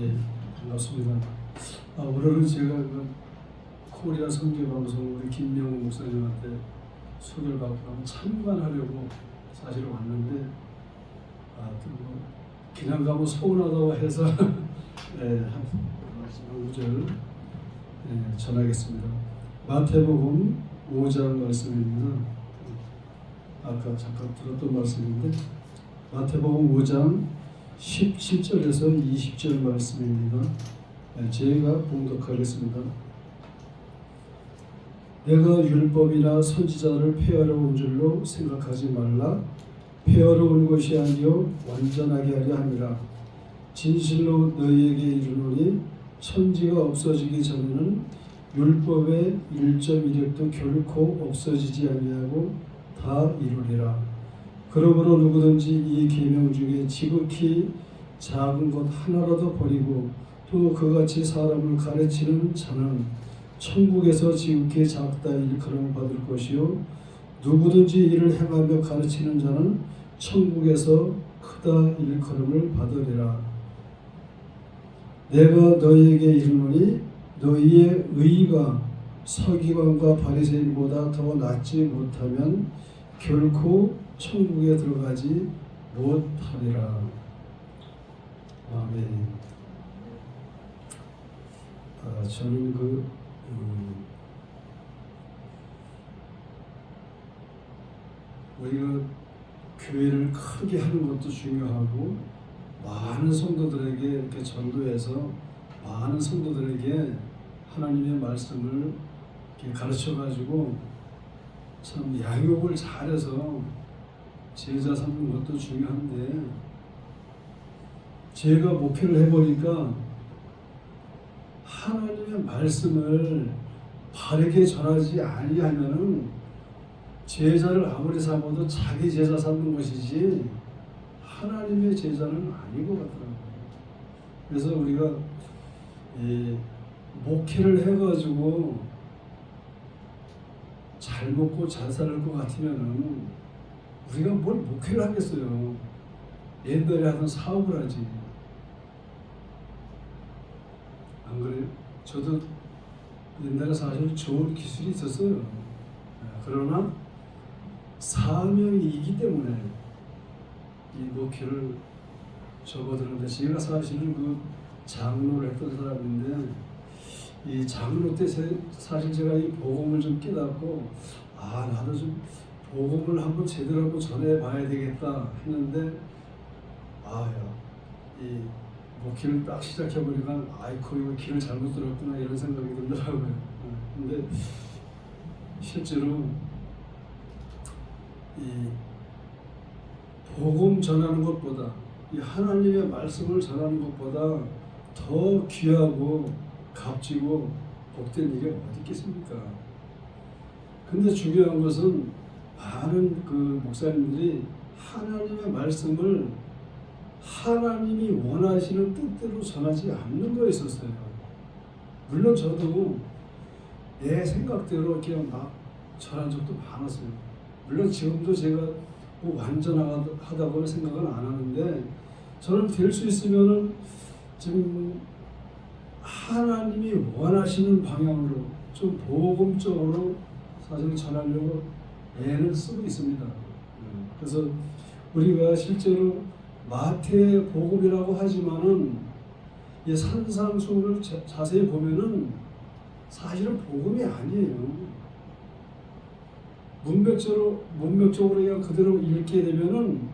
예, 반갑습니다. 오늘은 제가 코리아 선교방송 우리 김명우 목사님한테 소개를 받고 참관하려고 사실 왔는데 그냥 가면 서운하다고 해서 한 구절 전하겠습니다. 마태복음 5장 말씀입니다. 아까 잠깐 들었던 말씀인데 마태복음 5장 17절에서 20절 말씀입니다. 제가 봉독하겠습니다. 내가 율법이나 선지자를 폐하러 온 줄로 생각하지 말라. 폐하러 온 것이 아니요 완전하게 하려 함이라. 진실로 너희에게 이르노니 천지가 없어지기 전에는 율법의 1.1획도 결코 없어지지 아니하고 다 이루리라. 그러므로 누구든지 이 계명 중에 지극히 작은 것 하나라도 버리고 또 그같이 사람을 가르치는 자는 천국에서 지극히 작다 일컬음을 받을 것이요 누구든지 이를 행하며 가르치는 자는 천국에서 크다 일컬음을 받으리라. 내가 너희에게 이르노니 너희의 의가 서기관과 바리새인보다 더 낫지 못하면 결코 천국에 들어가지 못하리라. 아멘. 저는 우리가 교회를 크게 하는 것도 중요하고 많은 성도들에게 이렇게 전도해서 많은 성도들에게 하나님의 말씀을 이렇게 가르쳐가지고 참 양육을 잘해서 제자 삼는 것도 중요한데 제가 목회를 해보니까 하나님의 말씀을 바르게 전하지 아니하면은 제자를 아무리 삼아도 자기 제자 삼는 것이지 하나님의 제자는 아닌 것 같더라고요. 그래서 우리가 목회를 해가지고 잘 먹고 잘 살 것 같으면은 우리가 뭘 목회를 하겠어요. 옛날에 하던 사업을 하지. 안 그래요? 저도 옛날에 사실 좋은 기술이 있었어요. 그러나 사명이기 때문에 이 목회를 접어드는데 제가 사실은 장로를 했던 사람인데 이 장로 때 사실 제가 이 복음을 좀 깨닫고 나도 좀 복음을 한번 제대로 한번 전해봐야 되겠다 했는데 이 목회를 딱 시작해보니까 이거 길을 잘못 들었구나 이런 생각이 들더라고요. 근데 실제로 이 복음 전하는 것보다 이 하나님의 말씀을 전하는 것보다 더 귀하고 값지고 복된 일이 어디 있겠습니까? 근데 중요한 것은 많은 목사님들이 하나님의 말씀을 하나님이 원하시는 뜻대로 전하지 않는 거에 있었어요. 물론 저도 내 생각대로 그냥 막 전한 적도 많았어요. 물론 지금도 제가 완전하다고는 생각은 안 하는데 저는 될 수 있으면은 지금 하나님이 원하시는 방향으로 좀 복음적으로 사실 전하려고 애를 쓰고 있습니다. 그래서 우리가 실제로 마태복음이라고 하지만은 이 산상수훈을 자세히 보면은 사실은 복음이 아니에요. 문맥적으로 그냥 그대로 읽게 되면은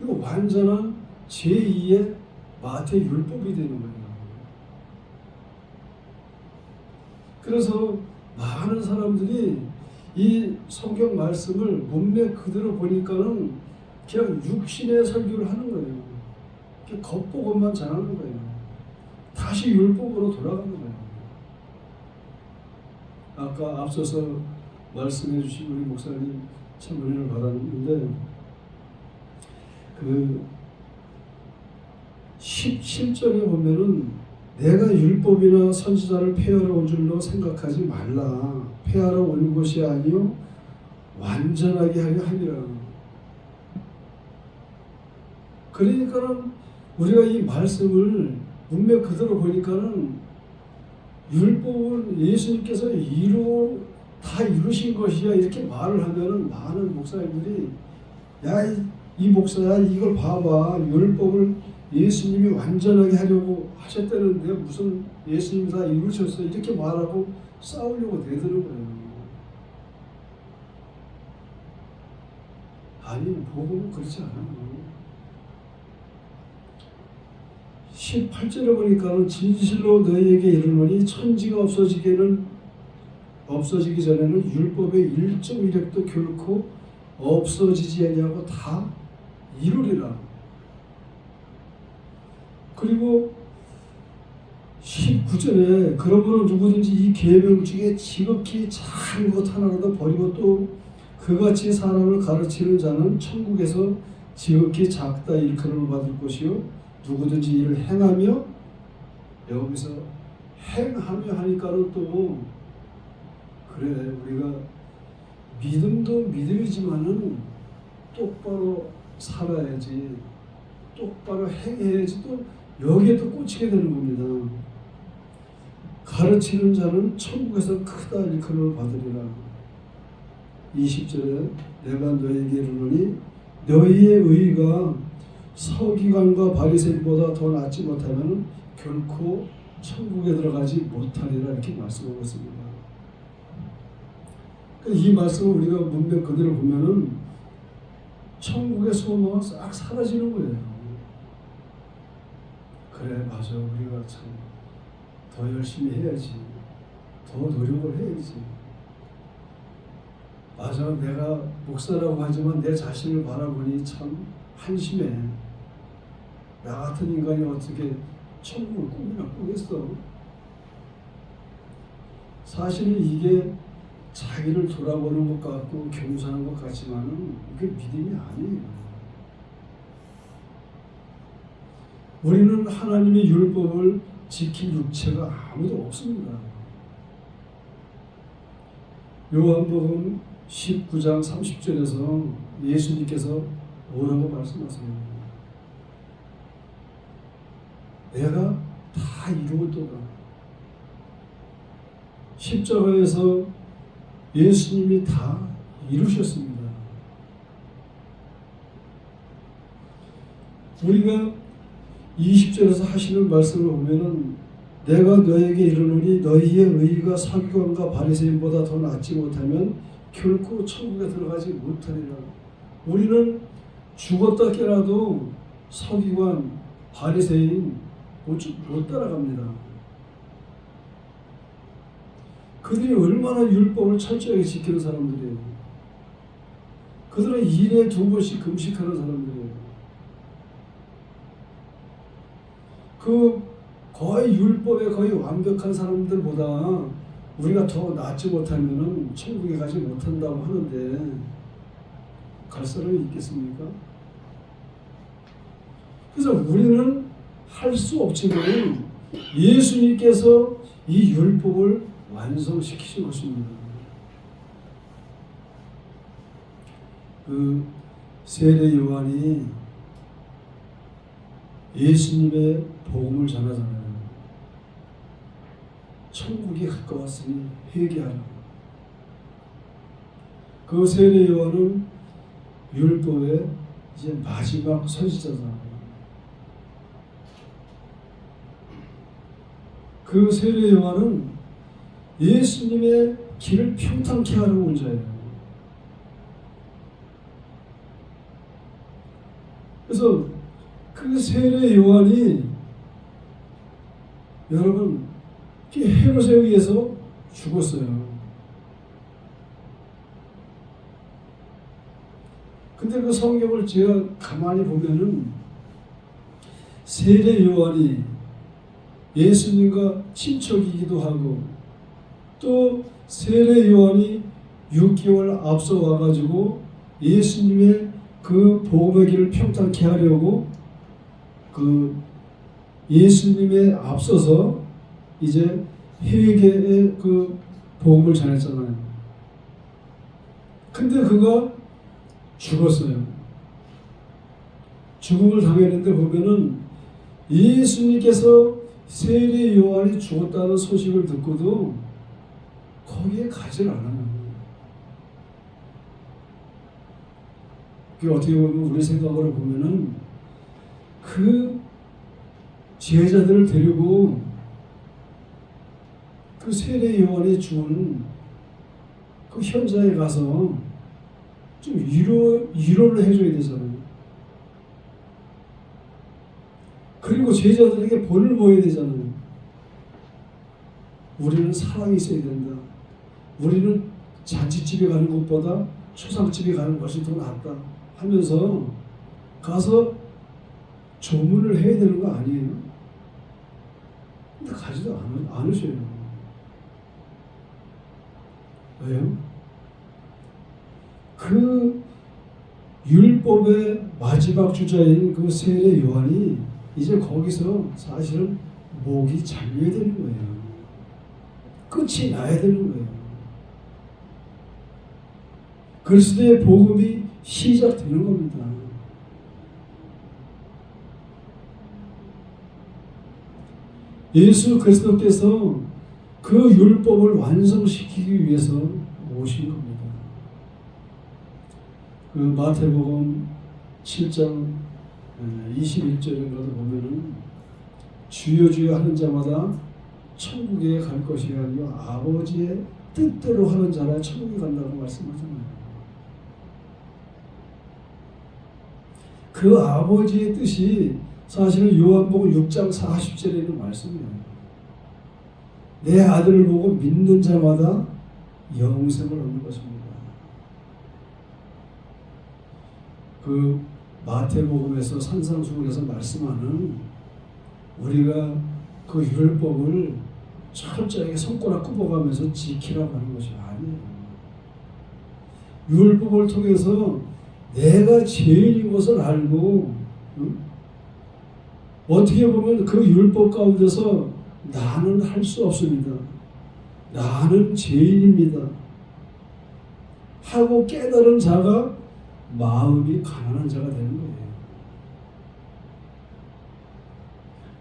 이거 완전한 제2의 마태 율법이 되는 거예요. 그래서 많은 사람들이 이 성경 말씀을 문맥 그대로 보니까는 그냥 육신의 설교를 하는 거예요. 겉보고만 전하는 거예요. 다시 율법으로 돌아가는 거예요. 아까 앞서서 말씀해 주신 우리 목사님 참 은혜를 받았는데 17절에 보면은 내가 율법이나 선지자를 폐하러 온 줄로 생각하지 말라. 폐하러 온 것이 아니요 완전하게 하려 함이라. 그러니까는 우리가 이 말씀을 문맥 그대로 보니까는 율법은 예수님께서 다 이루신 것이야 이렇게 말을 하면은 많은 목사님들이 야, 이 목사야 이걸 봐봐 율법을 예수님이 완전하게 하려고 하셨다는데 무슨 예수님이 다 이루셨어 이렇게 말하고 싸우려고 내드는 거예요. 아니 복음은 그렇지 않아요. 18절에 보니까 진실로 너희에게 이르노니 천지가 없어지기 전에는 율법의 1.1획도 결코 없어지지 아니하고 다 이루리라. 그리고 19절에 그러므로 누구든지 이 계명 중에 지극히 작은 것 하나라도 버리고 또 그같이 사람을 가르치는 자는 천국에서 지극히 작다 일컬음을 받을 것이요 누구든지 이를 행하며 여기서 행하며 하니까는 또 그래 우리가 믿음도 믿음이지만은 똑바로 살아야지 똑바로 행해야지 또 여기에 또 꽂히게 되는 겁니다. 가르치는 자는 천국에서 크다 일컬음을 받으리라. 20절에 내가 너희에게 이르노니 너희의 의가 서기관과 바리새인보다 더 낫지 못하면 결코 천국에 들어가지 못하리라 이렇게 말씀하고 있습니다. 이 말씀을 우리가 문맥 그대로 보면은 천국의 소망은 싹 사라지는 거예요. 그래 맞아 우리가 참 더 열심히 해야지 더 노력을 해야지 맞아 내가 목사라고 하지만 내 자신을 바라보니 참 한심해. 나 같은 인간이 어떻게 천국을 꿈이나 꾸겠어. 사실은 이게 자기를 돌아보는 것 같고 겸손한 것 같지만은 이게 믿음이 아니에요. 우리는 하나님의 율법을 지킬 육체가 아무도 없습니다. 요한복음 19장 30절에서 예수님께서 뭐라고 말씀하세요? 내가 다 이루었도다. 십자가에서 예수님이 다 이루셨습니다. 우리가 20절에서 하시는 말씀을 보면은 내가 너에게 이르노니 너희의 의가 서기관과 바리새인보다 더 낫지 못하면 결코 천국에 들어가지 못하리라. 우리는 죽었다 깨라도 서기관, 바리새인 못 따라갑니다. 그들이 얼마나 율법을 철저하게 지키는 사람들이에요. 그들은 1에 2번씩 금식하는 사람들이에요. 거의 율법에 거의 완벽한 사람들보다 우리가 더 낫지 못하면은 천국에 가지 못한다고 하는데 갈 사람이 있겠습니까? 그래서 우리는 할 수 없지만 예수님께서 이 율법을 완성시키신 것입니다. 그 세례 요한이 예수님의 복음을 전하잖아요. 천국이 가까웠으니 회개하라. 그 세례 요한은 율법의 이제 마지막 선지자잖아요. 그 세례 요한은 예수님의 길을 평탄케 하러 온 자예요. 그래서 그 세례 요한이 여러분 헤롯에 의해서 죽었어요. 근데 그 성경을 제가 가만히 보면은 세례 요한이 예수님과 친척이기도 하고 또 세례 요한이 6개월 앞서 와가지고 예수님의 그 복음의 길을 평탄케 하려고 그 예수님에 앞서서 이제 회개의 그 복음을 전했잖아요. 근데 그가 죽었어요. 죽음을 당했는데 보면은 예수님께서 세례 요한이 죽었다는 소식을 듣고도 거기에 가지 않아요. 그게 어떻게 보면 우리 생각으로 보면은 그 제자들을 데리고 그 세례 요한이 죽은 그 현장에 가서 좀 위로를 해줘야 되잖아요. 그리고 제자들에게 본을 보여야 되잖아요. 우리는 사랑이 있어야 된다. 우리는 잔치집에 가는 것보다 초상집에 가는 것이 더 낫다 하면서 가서 조문을 해야 되는 거 아니에요? 근데 가지도 않으셔요. 왜요? 그 율법의 마지막 주자인 그 세례 요한이 이제 거기서 사실은 목이 잠겨야 되는 거예요. 끝이 나야 되는 거예요. 그리스도의 복음이 시작되는 겁니다. 예수 그리스도께서 그 율법을 완성시키기 위해서 오신 겁니다. 그 마태복음 7장 21절인가도 보면은 주여 주여 하는 자마다 천국에 갈 것이 아니라 아버지의 뜻대로 하는 자라 천국에 간다고 말씀하잖아요. 그 아버지의 뜻이 사실은 요한복음 6장 40절에 있는 말씀이에요. 내 아들을 보고 믿는 자마다 영생을 얻는 것입니다. 그 마태복음에서 산상수훈에서 말씀하는 우리가 그 율법을 철저하게 손가락 굽어가면서 지키라고 하는 것이 아니에요. 율법을 통해서 내가 죄인인 것을 알고 어떻게 보면 그 율법 가운데서 나는 할 수 없습니다. 나는 죄인입니다. 하고 깨달은 자가 마음이 가난한 자가 되는 거예요.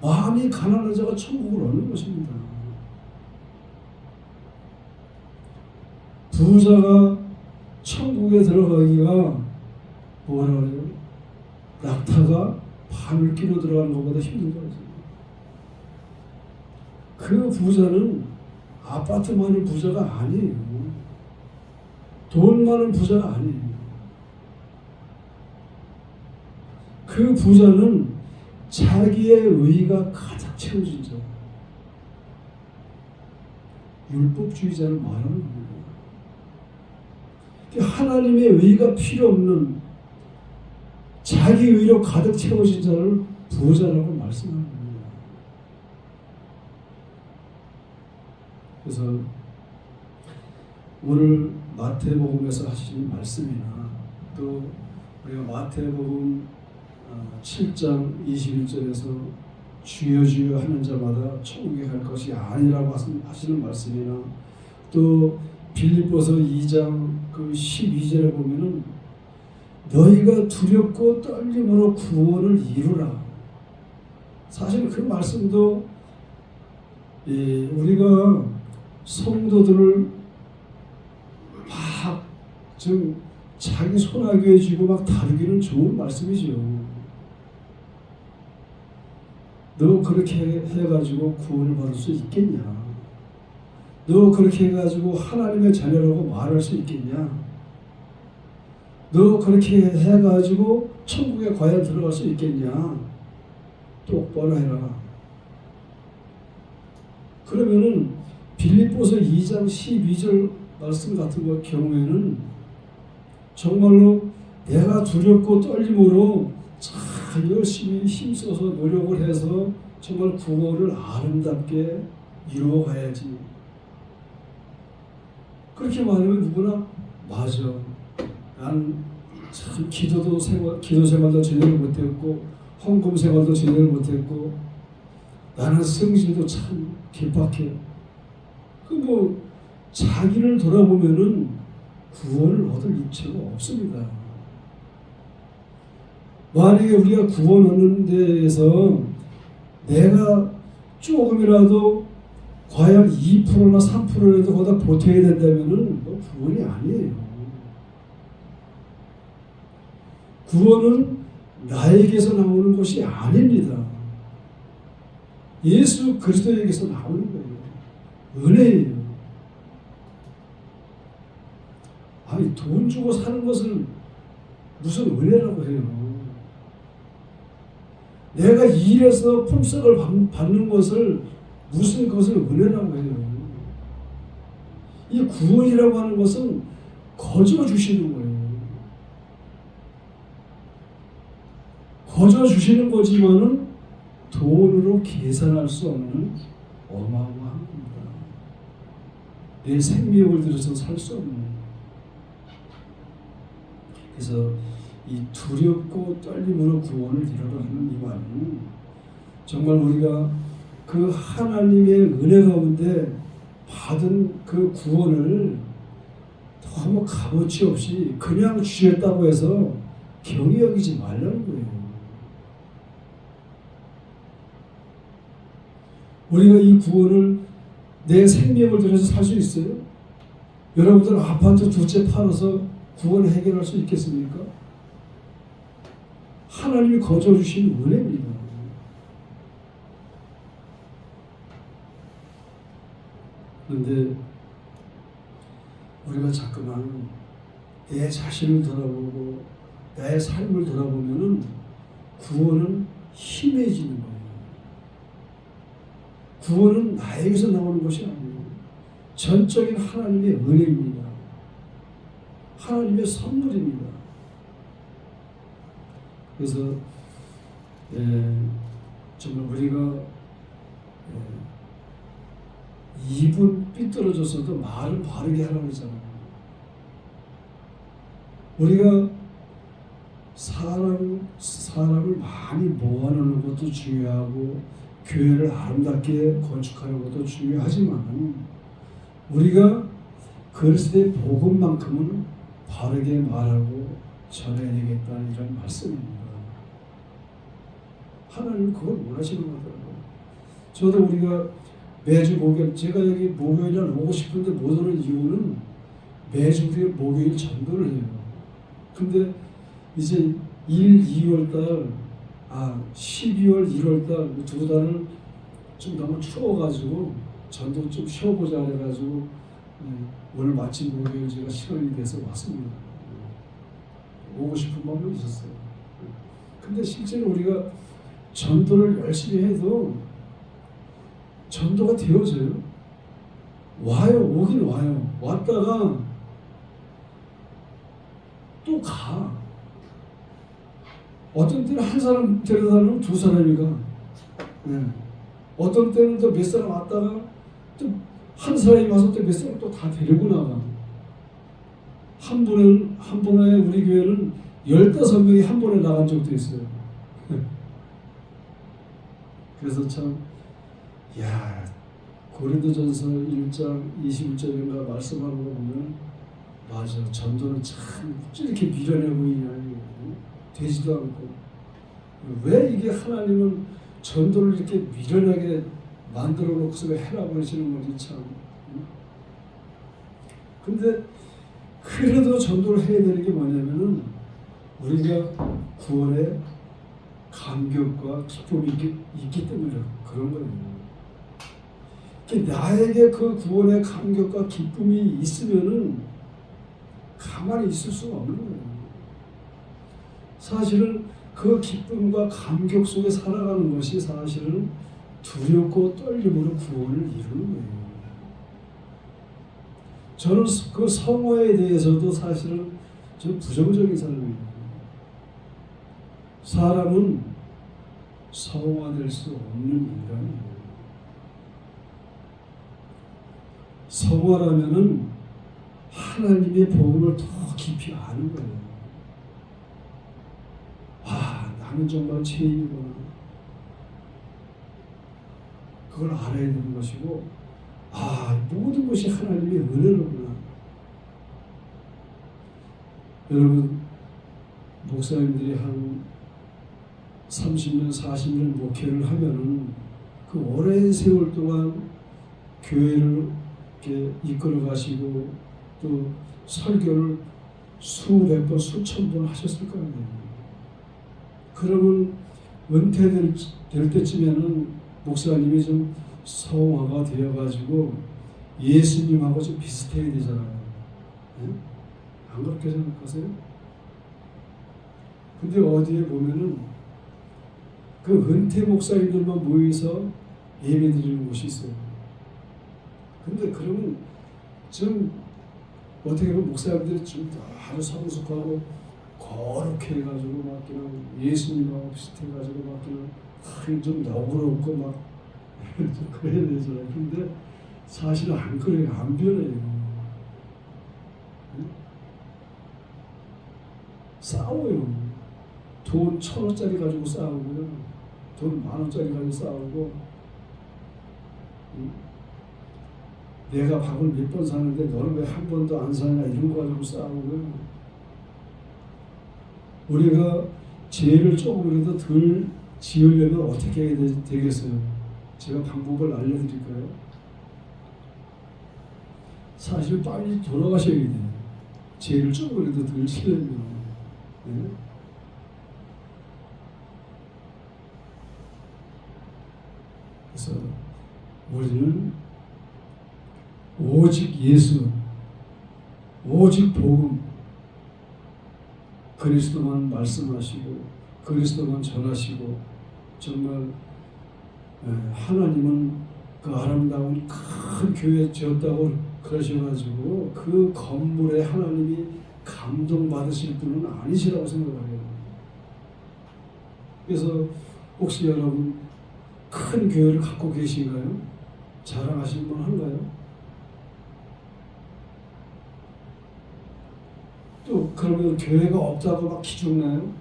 마음이 가난한 자가 천국을 얻는 것입니다. 부자가 천국에 들어가기가 뭐라 그래요? 낙타가 바늘기로 들어가는 것보다 힘든 거죠. 그 부자는 아파트 많은 부자가 아니에요. 돈 많은 부자가 아니에요. 그 부자는 자기의 의가 가득 채워진 자, 율법주의자를 말하는 겁니다. 하나님의 의가 필요 없는 자기 의로 가득 채워진 자를 부자라고 말씀하는 겁니다. 그래서 오늘 마태복음에서 하시는 말씀이나 또 우리가 마태복음 7장 21절에서 주여 주여 하는 자마다 천국에 갈 것이 아니라고 하시는 말씀이나 또 빌립보서 2장 그 12절에 보면은 너희가 두렵고 떨림으로 구원을 이루라. 사실 그 말씀도 우리가 성도들을 막 좀 자기 손아귀에 쥐고 막 다루기는 좋은 말씀이죠. 너 그렇게 해가지고 구원을 받을 수 있겠냐? 너 그렇게 해가지고 하나님의 자녀라고 말할 수 있겠냐? 너 그렇게 해가지고 천국에 과연 들어갈 수 있겠냐? 똑바로 해라. 그러면은 빌립보서 2장 12절 말씀 같은 경우에는 정말로 내가 두렵고 떨림으로 참 열심히 힘써서 노력을 해서 정말 구원을 아름답게 이루어가야지. 그렇게 말하면 누구나 맞아. 난 참 기도 생활도 제대로 못했고 헌금 생활도 제대로 못했고 나는 성질도 참 길박해. 그 자기를 돌아보면은 구원을 얻을 입체가 없습니다. 만약에 우리가 구원 얻는 데에서 내가 조금이라도 과연 2%나 3%라도 거기다 보태야 된다면은 구원이 아니에요. 구원은 나에게서 나오는 것이 아닙니다. 예수 그리스도에게서 나오는 거예요. 은혜예요. 아니, 돈 주고 사는 것을 무슨 은혜라고 해요. 내가 일해서 품삯을 받는 것을 무슨 그것을 은혜라고 해요. 이 구원이라고 하는 것은 거저 주시는 거예요. 거저 주시는 거지만은 돈으로 계산할 수 없는 어마어마한 겁니다. 내 생명을 들여서 살 수 없는. 그래서 이 두렵고 떨림으로 구원을 이루려 하는 이 말은 정말 우리가 그 하나님의 은혜 가운데 받은 그 구원을 너무 값어치 없이 그냥 주셨다고 해서 경히 여기지 말라는 거예요. 우리가 이 구원을 내 생명을 들여서 살 수 있어요? 여러분들 아파트 두 채 팔아서 구원을 해결할 수 있겠습니까? 하나님이 거저 주신 은혜입니다. 그런데 우리가 자꾸만 내 자신을 돌아보고 나의 삶을 돌아보면은 구원은 힘해지는 거예요. 구원은 나에게서 나오는 것이 아니에요. 전적인 하나님의 은혜입니다. 하나님의 선물입니다. 그래서 정말 우리가 입은 삐뚤어졌어도 말은 바르게 하라고 했잖아요. 우리가 사람을 많이 모아놓는 것도 중요하고 교회를 아름답게 건축하는 것도 중요하지만 우리가 그리스도의 복음만큼은 바르게 말하고 전해야 되겠다 이런 말씀입니다. 하나님은 그걸 원하시는 거더라고요. 저도 우리가 매주 목요일, 제가 여기 목요일날 오고 싶은데 못 오는 이유는 매주 우리가 목요일 전도를 해요. 근데 이제 1, 2월달, 12월, 1월달 두 달은 좀 너무 추워가지고 전도 좀 쉬어보자 해가지고 오늘 마침 목요일 제가 시간이 돼서 왔습니다. 오고 싶은 마음도 있었어요. 근데 실제로 우리가 전도를 열심히 해도 전도가 되어져요. 와요. 오긴 와요. 왔다가 또 가. 어떤 때는 한 사람 데려다 놓으면 두 사람이 가. 어떤 때는 또 몇 사람 왔다가 또 한 사람이 와서 또 몇 사람 또 다 데리고 나가. 한 번에 우리 교회는 15명이 한 번에 나간 적도 있어요. 그래서 참, 고린도전서 1장 21절인가 말씀하는 거 보면 맞아, 전도는 참 이렇게 미련해 보이냐, 되지도 않고. 왜 이게 하나님은 전도를 이렇게 미련하게 만들어 놓고서 왜 해라 그러시는 건지 참. 근데 그래도 전도를 해야 되는 게 뭐냐면은 우리가 구원의 감격과 기쁨이 있기 때문에 그런 거예요. 나에게 그 구원의 감격과 기쁨이 있으면은 가만히 있을 수가 없는 거예요. 사실은 그 기쁨과 감격 속에 살아가는 것이 사실은 두렵고 떨림으로 구원을 이루는 거예요. 저는 그 성화에 대해서도 사실은 좀 부정적인 사람입니다. 사람은 성화될 수 없는 인간이에요. 성화라면은 하나님의 복음을 더 깊이 아는 거예요. 나는 정말 죄인이구나. 그걸 알아야 되는 것이고, 모든 것이 하나님의 은혜로구나. 여러분, 목사님들이 한 30년, 40년 목회를 하면은 그 그 오랜 세월 동안 교회를 이렇게 이끌어 가시고 또 설교를 수백 번, 수천 번 하셨을 거 아니에요. 그러면 은퇴될 때쯤에는 목사님이 좀 성화가 되어가지고 예수님하고 좀 비슷해야 되잖아요. 네? 안 그렇게 생각하세요? 근데 어디에 보면은 그 은퇴 목사님들만 모여서 예배 드리는 곳이 있어요. 근데 그러면 좀 어떻게 보면 목사님들이 좀 아주 성숙하고 거룩해 해가지고 막 그냥 예수님하고 비슷해가지고 막 그냥 좀 너그럽고 막 좀 그래야 되잖아요. 근데 사실은 안 그래요. 안 변해요. 응? 싸워요. 돈 1,000원짜리 가지고 싸우고요. 돈 10,000원짜리 가지고 싸우고. 응? 내가 밥을 몇 번 사는데 너는 왜 한 번도 안 사냐 이런 거 가지고 싸우고요. 우리가 죄를 조금이라도 덜 지으려면 어떻게 해야 되겠어요? 제가 방법을 알려드릴까요? 사실 빨리 돌아가셔야 돼요. 죄를 조금이라도 덜 지으려면. 네? 그래서 우리는 오직 예수, 오직 복음, 그리스도만 말씀하시고 그리스도만 전하시고 정말 하나님은 그 아름다운 큰 교회 지었다고 그러셔가지고 그 건물에 하나님이 감동받으실 분은 아니시라고 생각해요. 그래서 혹시 여러분 큰 교회를 갖고 계신가요? 자랑하실 만한가요? 또 그러면 교회가 없다고 막 기죽나요?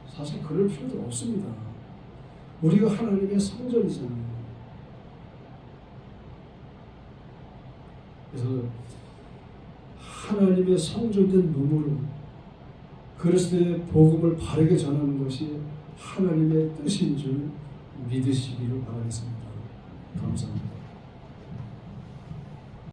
사실 그럴 필요도 없습니다. 우리가 하나님의 성전이잖아요. 그래서 하나님의 성전된 몸으로 그리스도의 복음을 바르게 전하는 것이 하나님의 뜻인 줄 믿으시기를 바라겠습니다. 감사합니다.